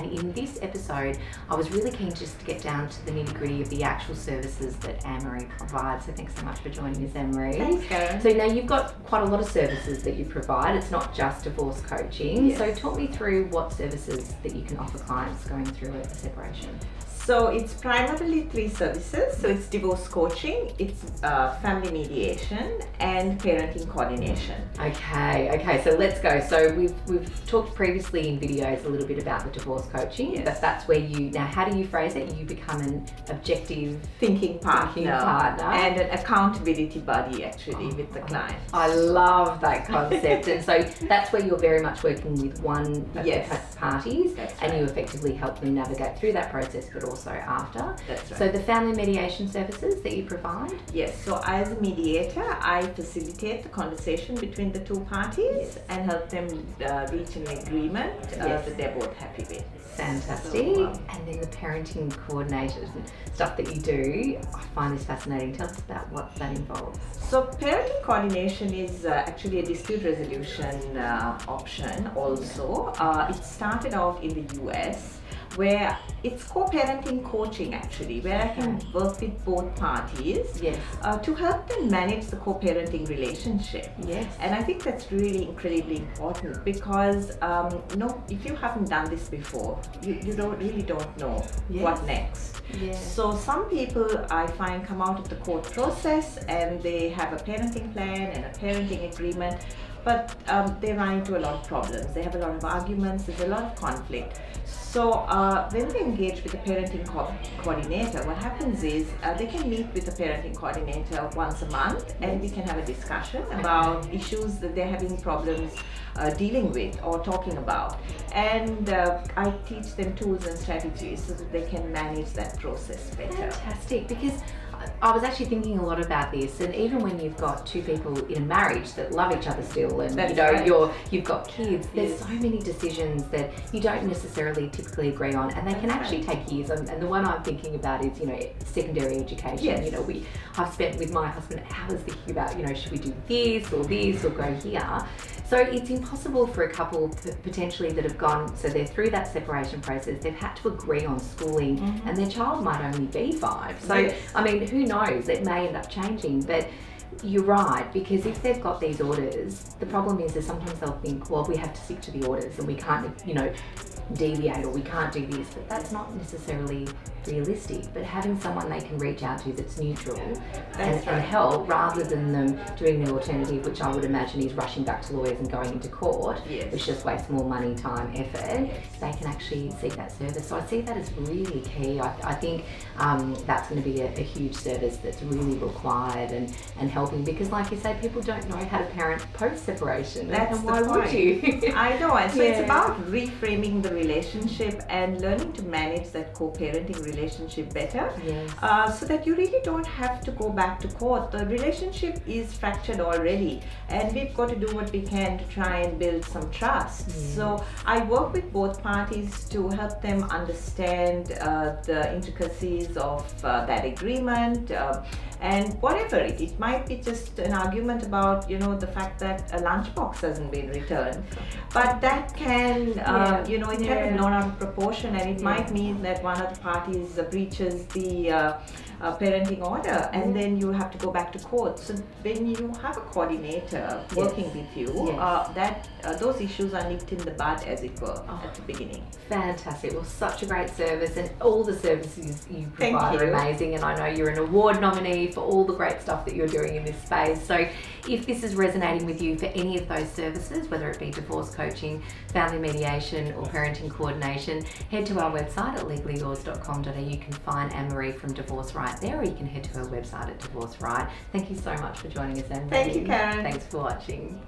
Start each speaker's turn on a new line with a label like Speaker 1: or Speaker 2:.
Speaker 1: And in this episode, I was really keen just to get down to the nitty-gritty of the actual services that Anne-Marie provides. So thanks so much for joining us, Anne-Marie.
Speaker 2: Thanks, Karen.
Speaker 1: So now you've got quite a lot of services that you provide. It's not just divorce coaching.
Speaker 2: Yes.
Speaker 1: So talk me through what services that you can offer clients going through a separation.
Speaker 2: So it's primarily 3 services. So it's divorce coaching, it's family mediation, and parenting coordination.
Speaker 1: Okay. So let's go. So we've talked previously in videos a little bit about the divorce coaching.
Speaker 2: Yes.
Speaker 1: But that's where now how do you phrase it? You become an objective
Speaker 2: Thinking partner and an accountability buddy actually with the client.
Speaker 1: I love that concept. And so that's where you're very much working with one of the parties, and you effectively help them navigate through that process, but also after.
Speaker 2: That's right.
Speaker 1: So the family mediation services that you provide?
Speaker 2: Yes, so as a mediator, I facilitate the conversation between the 2 parties and help them reach an agreement that they're both happy with.
Speaker 1: Fantastic.
Speaker 2: So,
Speaker 1: and then the parenting coordination stuff that you do, I find this fascinating. Tell us about what that involves.
Speaker 2: So parenting coordination is actually a dispute resolution option also. It started off in the US, where it's co-parenting coaching actually, where I can work with both parties to help them manage the co-parenting relationship.
Speaker 1: Yes.
Speaker 2: And I think that's really incredibly important because if you haven't done this before, you don't know what next.
Speaker 1: Yes.
Speaker 2: So some people I find come out of the court process and they have a parenting plan and a parenting agreement, but they run into a lot of problems. They have a lot of arguments, there's a lot of conflict. So when they engage with a parenting coordinator, what happens is they can meet with a parenting coordinator once a month, and we can have a discussion about issues that they're having problems dealing with or talking about. And I teach them tools and strategies so that they can manage that process better.
Speaker 1: Fantastic, because I was actually thinking a lot about this, and even when you've got 2 people in a marriage that love each other still, and you've got kids, there's so many decisions that you don't necessarily typically agree on, and they can actually take years. And the one I'm thinking about is, secondary education.
Speaker 2: Yes.
Speaker 1: I've spent with my husband hours thinking about, should we do this or go here. So it's impossible for a couple potentially that have gone, so they're through that separation process, they've had to agree on schooling, and their child might only be 5. So, I mean, who knows, it may end up changing, but you're right, because if they've got these orders, the problem is that sometimes they'll think, well, we have to stick to the orders and we can't, deviate, or we can't do this, but that's not necessarily realistic. But having someone they can reach out to that's neutral and help, rather than them doing the alternative, which I would imagine is rushing back to lawyers and going into court, which just wastes more money, time, effort, they can actually seek that service. So I see that as really key. I think that's going to be a huge service that's really required and helping, because like you say, people don't know how to parent post-separation.
Speaker 2: That's
Speaker 1: and why would you?
Speaker 2: I know, and so it's about reframing the relationship and learning to manage that co-parenting relationship better, so that you really don't have to go back to court. The relationship is fractured already, and we've got to do what we can to try and build some trust. So I work with both parties to help them understand the intricacies of that agreement, and whatever it might be, just an argument about the fact that a lunchbox hasn't been returned, but that can it can be blown out of proportion, and it might mean that one of the parties breaches the parenting order, and then you have to go back to court. So when you have a coordinator working with you, those issues are nipped in the bud, as it were, at the beginning.
Speaker 1: Fantastic. Well, such a great service, and all the services you provide are amazing, and I know you're an award nominee for all the great stuff that you're doing in this space. So if this is resonating with you for any of those services, whether it be divorce coaching, family mediation, or parenting coordination, head to our website at legallyyours.com.au. You can find Anne-Marie from Divorce Right there, or you can head to her website at Divorce Right. Thank you so much for joining us, Anne-Marie.
Speaker 2: Thank you, Karen.
Speaker 1: Thanks for watching.